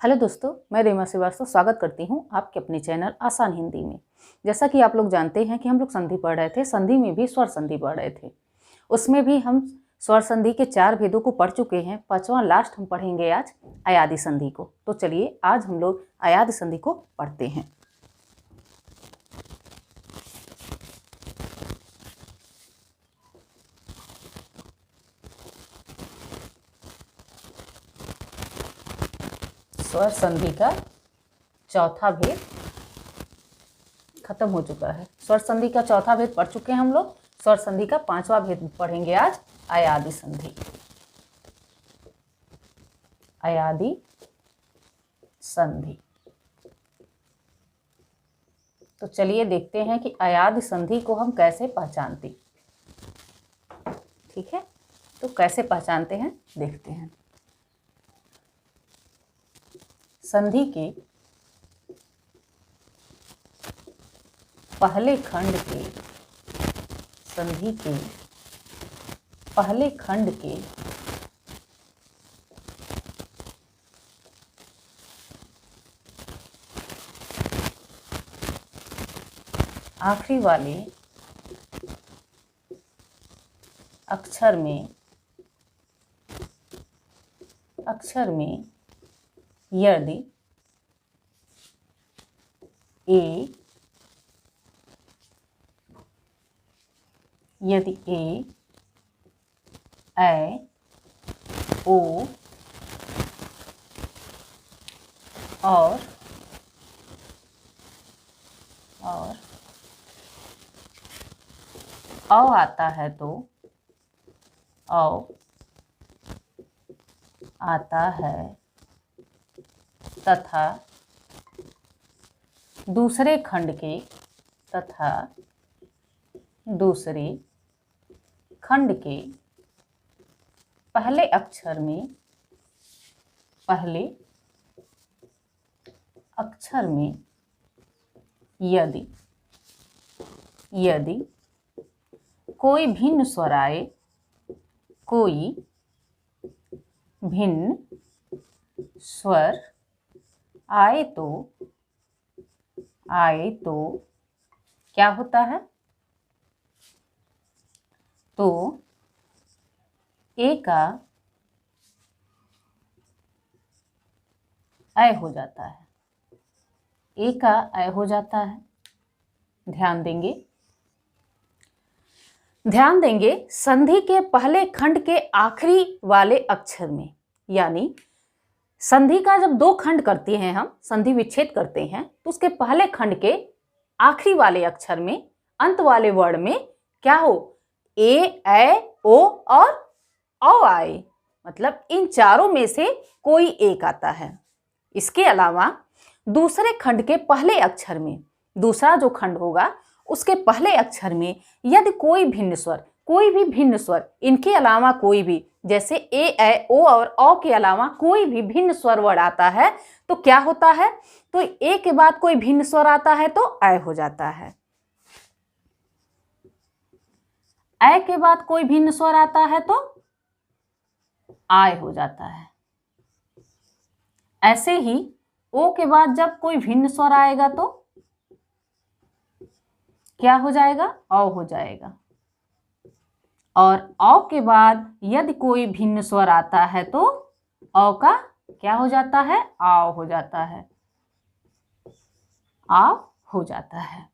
Hello दोस्तों, मैं रीमा श्रीवास्तव स्वागत करती हूं आपके अपने चैनल आसान हिंदी में। जैसा कि आप लोग जानते हैं कि हम लोग संधि पढ़ रहे थे, संधि में भी स्वर संधि पढ़ रहे थे। उसमें भी हम स्वर संधि के 4 भेदों को पढ़ चुके हैं। 5वां लास्ट हम पढ़ेंगे आज अयादि संधि को। तो चलिए आज हम लोग अयादि संधि को पढ़ते हैं। स्वर संधि का चौथा भेद खत्म हो चुका है। स्वर संधि का चौथा भेद पढ़ चुके हैं हम लोग। स्वर संधि का 5वां भेद पढ़ेंगे आज, अयादि संधि। अयादि संधि। तो चलिए देखते हैं कि अयादि संधि को हम कैसे पहचानते। ठीक है, तो कैसे पहचानते हैं देखते हैं। संधि के पहले खंड के संधि के पहले खंड के आखिरी वाले अक्षर में यदि ए ऐ ओ और औ आता है तो औ आता है तथा दूसरे खंड के पहले अक्षर में यदि कोई भिन्न स्वर आए तो क्या होता है? तो ए का ऐ हो जाता है। ए का ऐ हो जाता है। ध्यान देंगे संधि के पहले खंड के आखिरी वाले अक्षर में, यानी संधि का जब 2 खंड करते हैं, हम संधि विच्छेद करते हैं, तो उसके पहले खंड के आखिरी वाले अक्षर में, अंत वाले वर्ण में क्या हो? ए, ऐ, ओ और औ आए। मतलब इन चारों में से कोई एक आता है। इसके अलावा दूसरे खंड के पहले अक्षर में, दूसरा जो खंड होगा उसके पहले अक्षर में यदि कोई भी भिन्न स्वर इनके अलावा कोई भी, जैसे ए, ऐ, ओ और औ के अलावा कोई भी भिन्न स्वर वर्ण आता है तो क्या होता है? तो ए के बाद कोई भिन्न स्वर आता है तो ऐ हो जाता है। ऐ के बाद कोई भिन्न स्वर आता है तो आय हो जाता है। ऐसे ही ओ के बाद जब कोई भिन्न स्वर आएगा तो क्या हो जाएगा? औ हो जाएगा। और औ के बाद यदि कोई भिन्न स्वर आता है तो औ का क्या हो जाता है? आव हो जाता है। आव हो जाता है।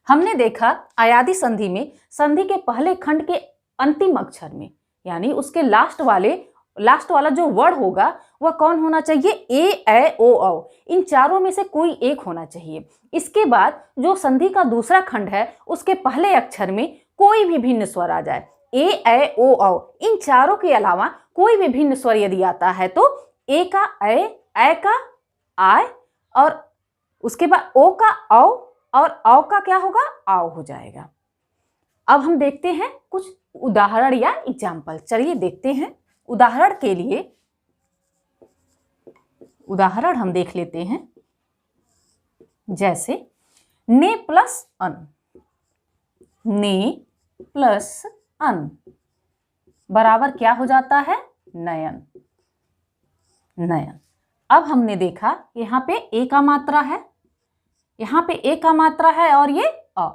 हमने देखा अयादि संधि में संधि के पहले खंड के अंतिम अक्षर में, यानी उसके लास्ट वाला जो वर्ड होगा वह कौन होना चाहिए? ए, ऐ, ओ, औ। इन चारों में से कोई एक होना चाहिए। इसके बाद जो संधि का दूसरा खंड है उसके पहले अक्षर में कोई भी भिन्न स्वर आ जाए, ए, ऐ, ओ, औ। इन चारों के अलावा कोई भी भिन्न स्वर यदि आता है तो ए का ऐ का आय और उसके बाद ओ का औ और औ का क्या होगा? आव हो जाएगा। अब हम देखते हैं कुछ उदाहरण या एग्जाम्पल। चलिए देखते हैं। उदाहरण के लिए उदाहरण हम देख लेते हैं। जैसे ने प्लस अन, ने प्लस अन बराबर क्या हो जाता है? नयन। नयन। अब हमने देखा यहाँ पे ए का मात्रा है, यहाँ पे ए का मात्रा है और ये अ,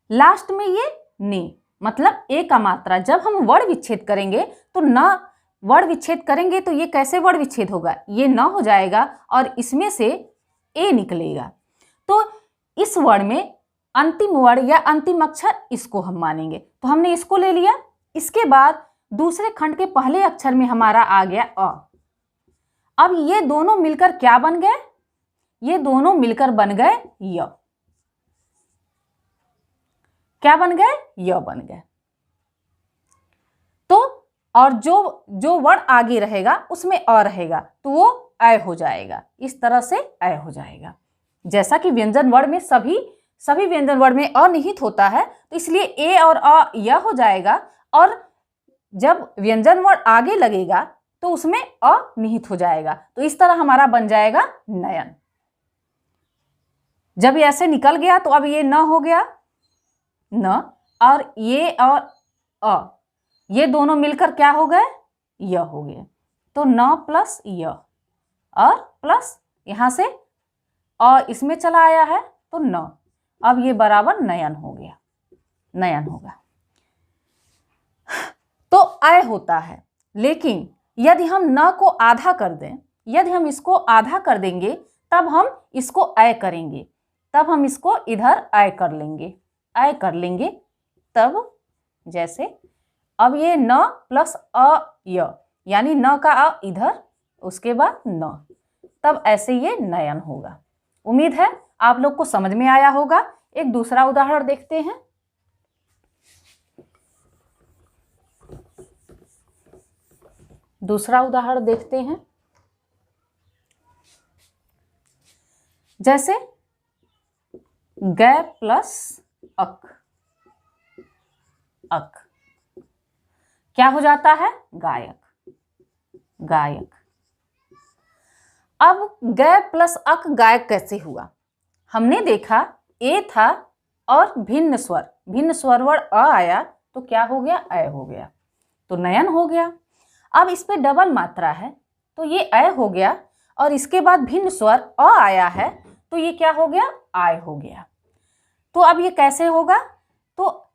लास्ट में ये ने, मतलब ए का मात्रा। जब हम वर्ण विच्छेद करेंगे तो न वर्ण विच्छेद करेंगे तो ये कैसे वर्ण विच्छेद होगा, ये न हो जाएगा और इसमें से ए निकलेगा। तो इस वर्ण में अंतिम वर्ण या अंतिम अक्षर इसको हम मानेंगे, तो हमने इसको ले लिया। इसके बाद दूसरे खंड के पहले अक्षर में हमारा आ गया अ। अब ये दोनों मिलकर क्या बन गए, ये दोनों मिलकर बन गए य। क्या बन गए, य बन गए। तो और जो वर्ण आगे रहेगा उसमें अ रहेगा तो वो अ हो जाएगा, इस तरह से अ हो जाएगा। जैसा कि व्यंजन वर्ण में सभी व्यंजन वर्ण में अ निहित होता है, तो इसलिए ए और अ य हो जाएगा, और जब व्यंजन वर्ण आगे लगेगा तो उसमें अ निहित हो जाएगा। तो इस तरह हमारा बन जाएगा नयन। जब ये ऐसे निकल गया तो अब ये न हो गया न, और ये और अ ये दोनों मिलकर क्या हो गए, य हो गए। तो न प्लस य और प्लस यहां से अ इसमें चला आया है तो न, अब ये बराबर नयन हो गया, नयन होगा। तो अ होता है, लेकिन यदि हम न को आधा कर दें, यदि हम इसको आधा कर देंगे तब हम इसको अ करेंगे, तब हम इसको इधर अ कर लेंगे, अ कर लेंगे। तब जैसे अब ये न प्लस अ य, यानी न का अ इधर, उसके बाद न, तब ऐसे ये नयन होगा। उम्मीद है आप लोग को समझ में आया होगा। एक दूसरा उदाहरण देखते हैं। दूसरा उदाहरण देखते हैं। जैसे ग प्लस अक, अक क्या हो जाता है, गायक, गायक। अब ग प्लस अक गायक कैसे हुआ, हमने देखा ए था और भिन्न स्वर वर्ण अ आया तो क्या हो गया, अ हो गया, तो नयन हो गया। अब इस पे डबल मात्रा है तो ये अ हो गया, और इसके बाद भिन्न स्वर अ आया है तो ये क्या हो गया, आय हो गया। तो अब ये कैसे होगा, तो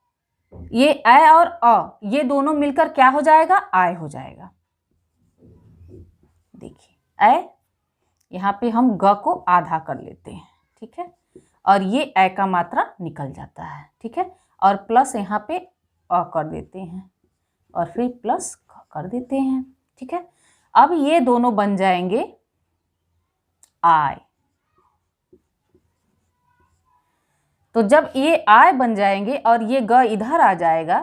ये अ और अ ये दोनों मिलकर क्या हो जाएगा, आय हो जाएगा। देखिए अ, यहाँ पे हम ग को आधा कर लेते हैं, ठीक है, और ये अ का मात्रा निकल जाता है, ठीक है, और प्लस यहाँ पे अ कर देते हैं और फिर प्लस कर देते हैं, ठीक है। अब ये दोनों बन जाएंगे आय। तो जब ये आय बन जाएंगे और ये ग इधर आ जाएगा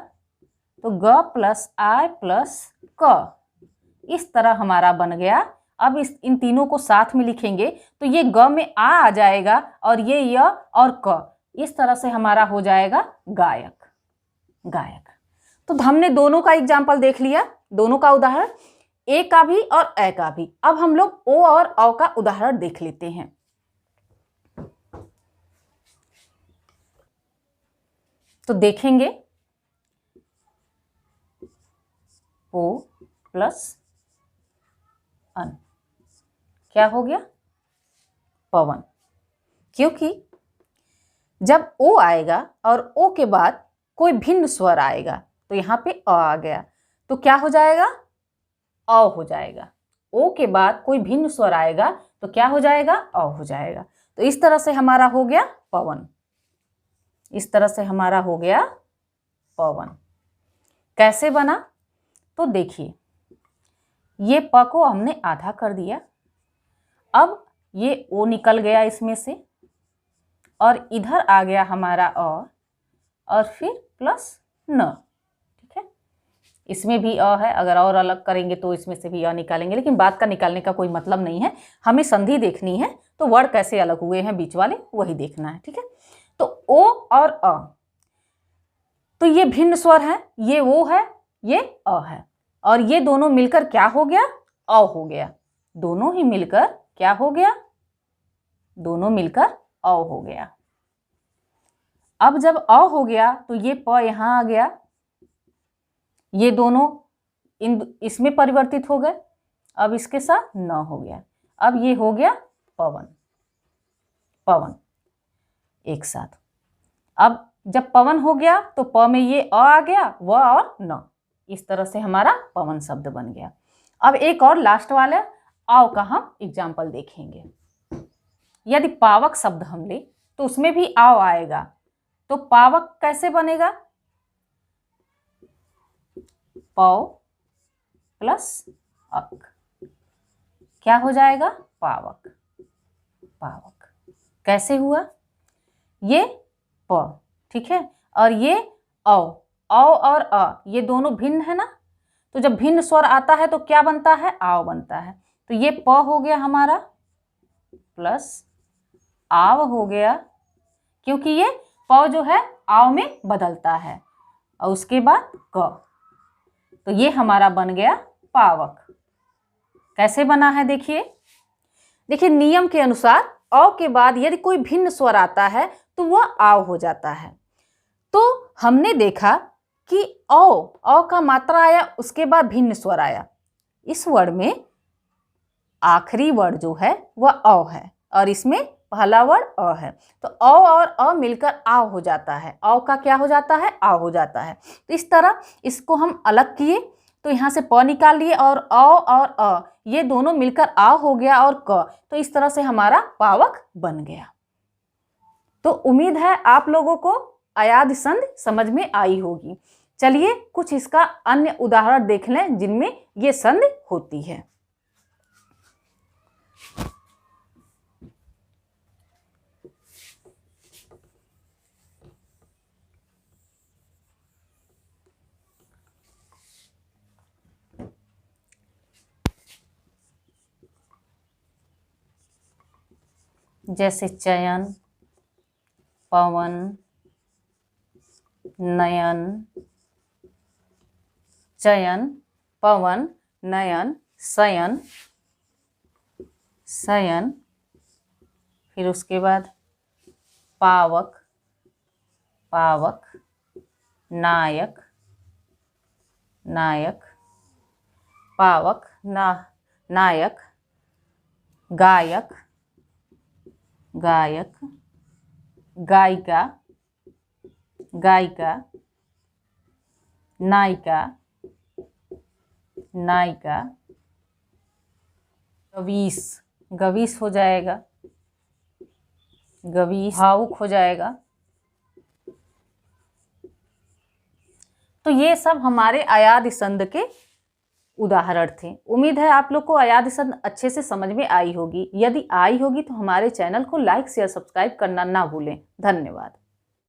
तो ग प्लस आय प्लस क, इस तरह हमारा बन गया। अब इन तीनों को साथ में लिखेंगे तो ये ग में आ जाएगा और ये य और क, इस तरह से हमारा हो जाएगा गायक, गायक। तो हमने दोनों का एग्जाम्पल देख लिया, दोनों का उदाहरण, ए का भी और अ का भी। अब हम लोग ओ और औ का उदाहरण देख लेते हैं। तो देखेंगे ओ प्लस अन क्या हो गया, पवन, क्योंकि जब ओ आएगा और ओ के बाद कोई भिन्न स्वर आएगा तो यहाँ पे अ आ गया तो क्या हो जाएगा, अ हो जाएगा। ओ के बाद कोई भिन्न स्वर आएगा तो क्या हो जाएगा, अ हो जाएगा। तो इस तरह से हमारा हो गया पवन, इस तरह से हमारा हो गया पवन। कैसे बना, तो देखिए ये प को हमने आधा कर दिया, अब ये ओ निकल गया इसमें से और इधर आ गया हमारा अ और फिर प्लस न, ठीक है। इसमें भी अ है, अगर और अलग करेंगे तो इसमें से भी अ निकालेंगे, लेकिन बात का निकालने का कोई मतलब नहीं है, हमें संधि देखनी है। तो वर्ण कैसे अलग हुए हैं बीच वाले वही देखना है, ठीक है। तो ओ और अ, तो ये भिन्न स्वर है, ये ओ है, ये अ है, और ये दोनों मिलकर क्या हो गया, अ हो गया। दोनों ही मिलकर क्या हो गया, दोनों मिलकर अ हो गया। अब जब अ हो गया तो ये प यहां आ गया, ये दोनों इसमें परिवर्तित हो गए, अब इसके साथ न हो गया। अब ये हो गया पवन, पवन एक साथ। अब जब पवन हो गया तो प में ये अ आ गया, व और न, इस तरह से हमारा पवन शब्द बन गया। अब एक और लास्ट वाला आव का हम एग्जाम्पल देखेंगे। यदि पावक शब्द हम ले तो उसमें भी आव आएगा, तो पावक कैसे बनेगा? पौ प्लस अक, क्या हो जाएगा? पावक, पावक। कैसे हुआ? ये प, ठीक है, और ये औ, औ और अ ये दोनों भिन्न है ना, तो जब भिन्न स्वर आता है तो क्या बनता है? आव बनता है। तो ये प हो गया हमारा प्लस आव हो गया, क्योंकि ये प जो है आव में बदलता है, और उसके बाद क, तो ये हमारा बन गया पावक। कैसे बना है? देखिए, देखिए नियम के अनुसार अ के बाद यदि कोई भिन्न स्वर आता है तो वह आव हो जाता है। तो हमने देखा कि अ का मात्रा आया, उसके बाद भिन्न स्वर आया। इस वर्ड में आखिरी वर्ड जो है वह अ है और इसमें पहला वर्ड अ है, तो अ और अ मिलकर आव हो जाता है। अ का क्या हो जाता है? आव हो जाता है। तो इस तरह इसको हम अलग किए, तो यहाँ से प निकाल लिए और अ और अ ये दोनों मिलकर आव हो गया और क, तो इस तरह से हमारा पावक बन गया। तो उम्मीद है आप लोगों को अयाद संधि समझ में आई होगी। चलिए कुछ इसका अन्य उदाहरण देख लें जिनमें ये संधि होती है। जैसे चयन, पवन, नयन, चयन, पवन, नयन, शयन, शयन, फिर उसके बाद पावक, पावक, नायक, नायक, पावक, नायक, गायक, गायक, गायिका, गायिका, नायिका, नायिका, गवीश, गवीश हो जाएगा, गवीश, भावुक हो जाएगा। तो ये सब हमारे अयाद संध के उदाहरण थे। उम्मीद है आप लोग को अयाद संध अच्छे से समझ में आई होगी। यदि आई होगी तो हमारे चैनल को लाइक शेयर सब्सक्राइब करना ना भूलें। धन्यवाद।